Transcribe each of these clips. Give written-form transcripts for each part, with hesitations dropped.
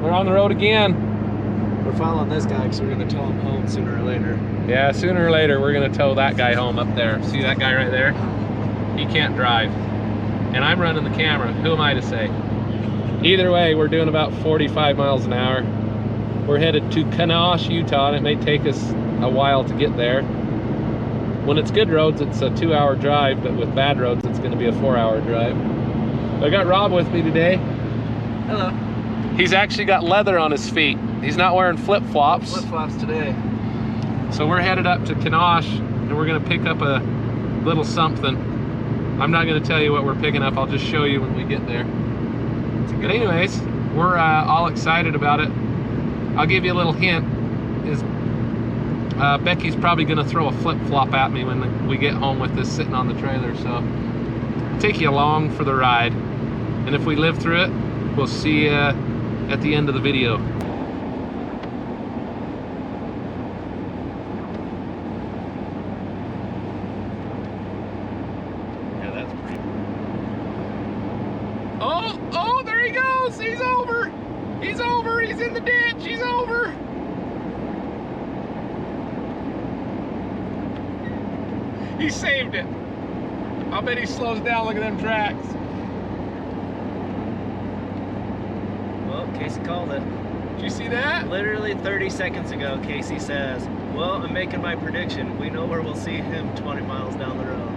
We're on the road again. We're following this guy because we're going to tow him home sooner or later. Yeah, sooner or later we're going to tow that guy home up there. See that guy right there? He can't drive. And I'm running the camera. Who am I to say? Either way, we're doing about 45 miles an hour. We're headed to Kanosh, Utah, and it may take us a while to get there. When it's good roads, it's a 2-hour drive, but with bad roads, it's going to be a 4-hour drive. I got Rob with me today. Hello. He's actually got leather on his feet. He's not wearing flip-flops. Flip-flops today. So we're headed up to Kanosh, and we're going to pick up a little something. I'm not going to tell you what we're picking up. I'll just show you when we get there. But anyways, we're all excited about it. I'll give you a little hint. Becky's probably going to throw a flip-flop at me when we get home with this sitting on the trailer. So I'll take you along for the ride. And if we live through it, we'll see you at the end of the video. Yeah, that's pretty. Oh, there he goes. He's over. He's over. He's in the ditch. He's over. He saved it. I'll bet he slows down. Look at them tracks. Well, Casey called it. Did you see that? Literally 30 seconds ago, Casey says, well, I'm making my prediction. We know where we'll see him 20 miles down the road.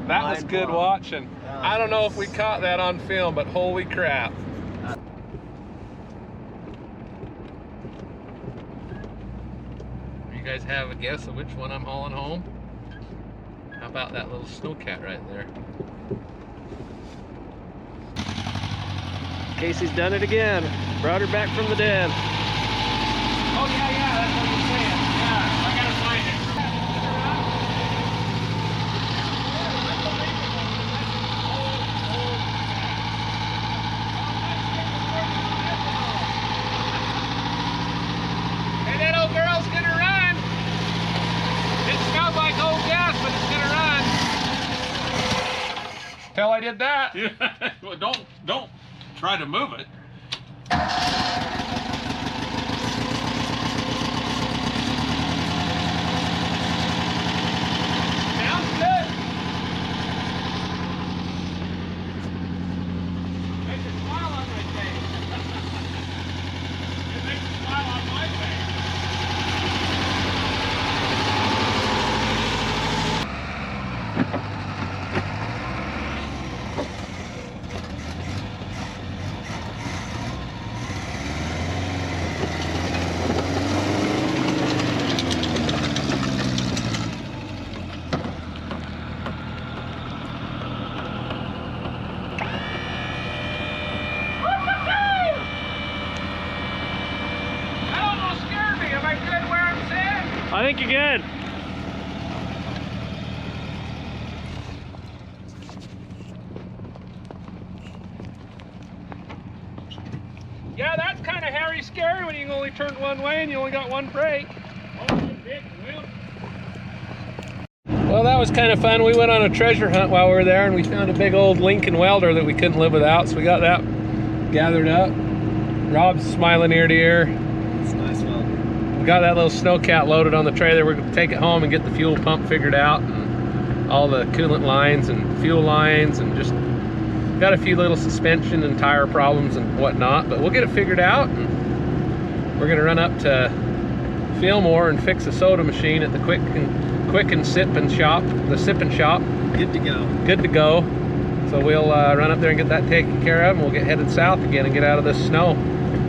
That was good watching. I don't know if we caught that on film, but holy crap. You guys have a guess of which one I'm hauling home? How about that little snowcat right there? Casey's done it again. Brought her back from the dead. Oh yeah, that's what you're saying. Yeah, I gotta find it. Hey, that old girl's gonna run. It smells like old gas, but it's gonna run. Tell I did that. Well, don't try to move it. Sounds good. Makes a smile on my face. It makes a smile on my face. I think you're good. Yeah, that's kind of hairy scary when you can only turn one way and you only got one brake. Well, that was kind of fun. We went on a treasure hunt while we were there, and we found a big old Lincoln welder that we couldn't live without, so we got that gathered up. Rob's smiling ear to ear. It's a nice one. We got that little snowcat loaded on the trailer. We're going to take it home and get the fuel pump figured out, and all the coolant lines and fuel lines, and just got a few little suspension and tire problems and whatnot, but we'll get it figured out. And we're going to run up to Fillmore and fix a soda machine at the quick and sipping shop, the sipping shop. Good to go. Good to go. So we'll run up there and get that taken care of, and we'll get headed south again and get out of this snow.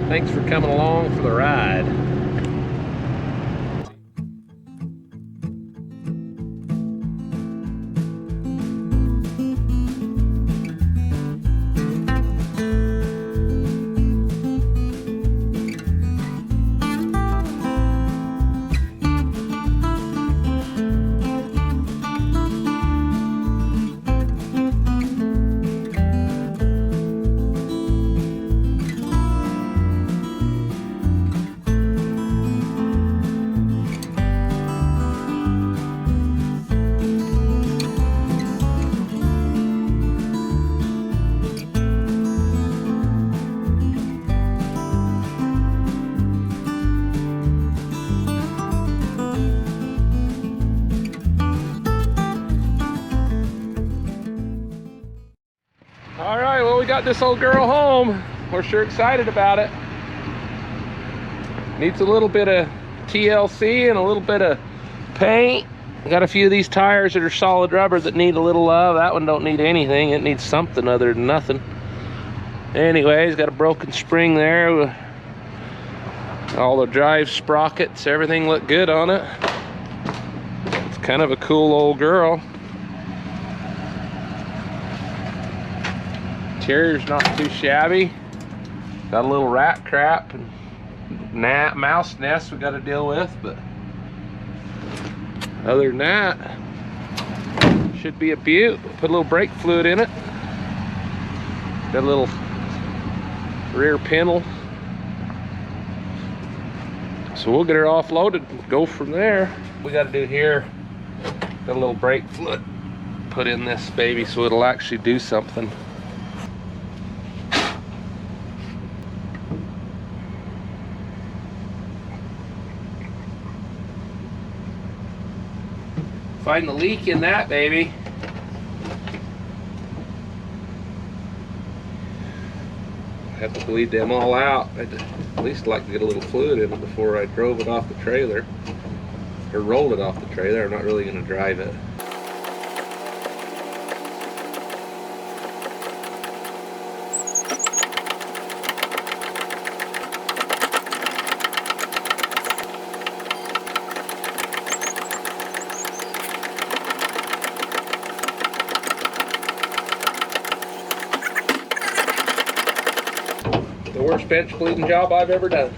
Thanks for coming along for the ride. got this old girl home. We're sure excited about it. Needs a little bit of TLC and a little bit of paint. Got a few of these tires that are solid rubber that need a little love. That one don't need anything. It needs something other than nothing. Anyways, got a broken spring there. All the drive sprockets, everything looked good on it. It's kind of a cool old girl. Interior's not too shabby. Got a little rat crap and mouse nest we got to deal with, but other than that, should be a beaut. Put a little brake fluid in it. Got a little rear panel. So we'll get her offloaded and go from there. We got to do here, got a little brake fluid put in this baby so it'll actually do something. Find the leak in that baby. Have to bleed them all out. I'd at least like to get a little fluid in it before I drove it off the trailer, or rolled it off the trailer. I'm not really going to drive it. The worst bench bleeding job I've ever done.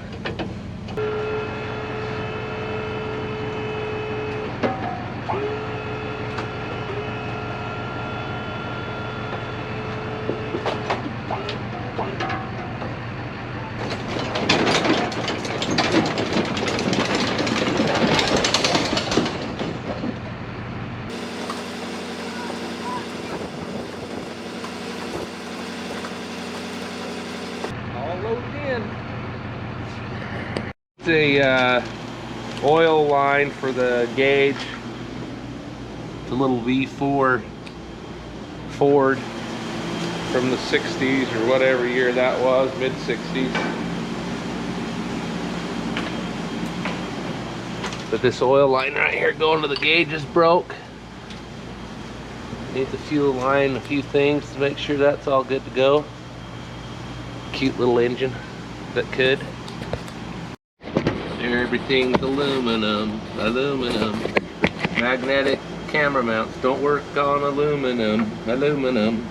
It's a oil line for the gauge. It's a little V4 Ford from the 60s or whatever year that was, mid 60s. But this oil line right here going to the gauge is broke. Need the fuel line, a few things to make sure that's all good to go. Cute little engine that could. Everything's aluminum, aluminum. Magnetic camera mounts don't work on aluminum, aluminum.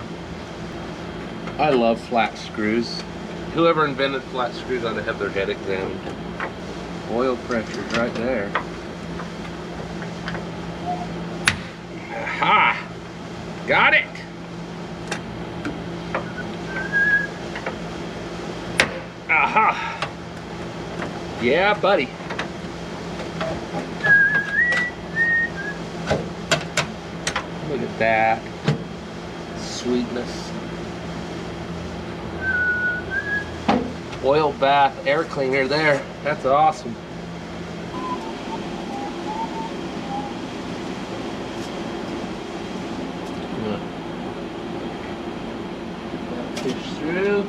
I love flat screws. Whoever invented flat screws ought to have their head examined. Oil pressure's right there. Aha! Got it! Aha! Yeah, buddy. Look at that. Sweetness. Oil bath air cleaner there. That's awesome. Fish through.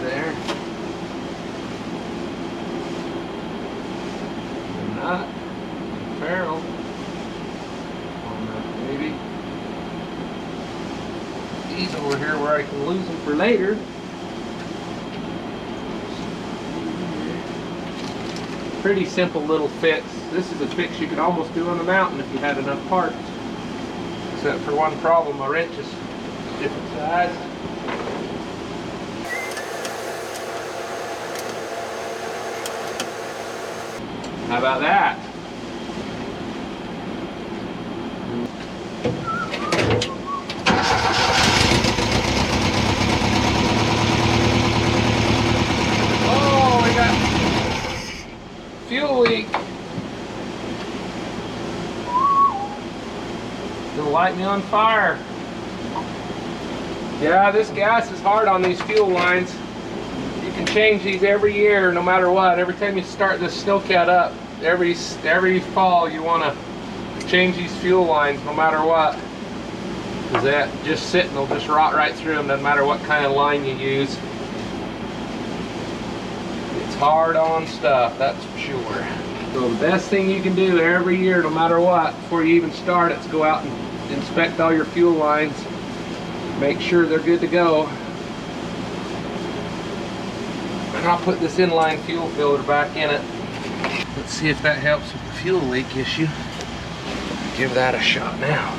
There. And not barrel on that baby. These over here where I can lose them for later. Pretty simple little fix. This is a fix you could almost do on the mountain if you had enough parts. Except for one problem, my wrench is different size. How about that? Oh, we got fuel leak. It'll light me on fire. Yeah, this gas is hard on these fuel lines. You can change these every year, no matter what. Every time you start this snowcat up, every fall you want to change these fuel lines no matter what. Because that just sitting will just rot right through them, doesn't matter what kind of line you use. It's hard on stuff, that's for sure. So the best thing you can do every year, no matter what, before you even start it, is go out and inspect all your fuel lines. Make sure they're good to go. And I'll put this inline fuel filter back in it. Let's see if that helps with the fuel leak issue. Give that a shot now.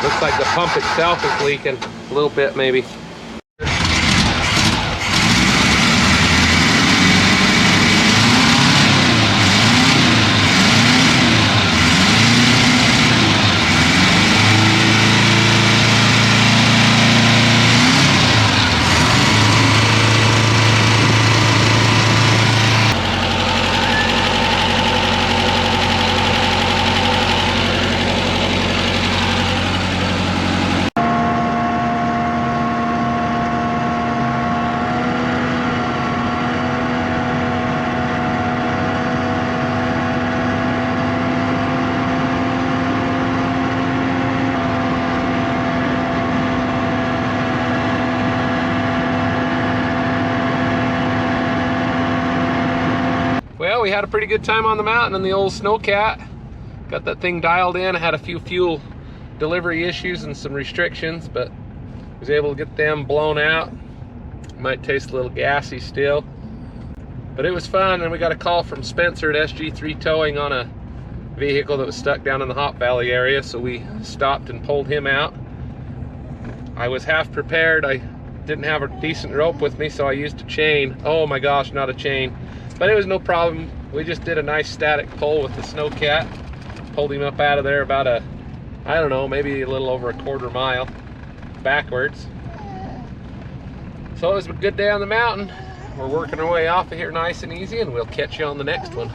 Looks like the pump itself is leaking a little bit maybe. Well, we had a pretty good time on the mountain in the old Snowcat. Got that thing dialed in. I had a few fuel delivery issues and some restrictions, but was able to get them blown out. Might taste a little gassy still, but it was fun. And we got a call from Spencer at SG3 Towing on a vehicle that was stuck down in the Hop Valley area, so we stopped and pulled him out. I was half prepared. I didn't have a decent rope with me, so I used a chain. Oh my gosh, not a chain. But it was no problem. We just did a nice static pull with the Snowcat. Pulled him up out of there about I don't know, maybe a little over a quarter mile backwards. So it was a good day on the mountain. We're working our way off of here nice and easy, and we'll catch you on the next one.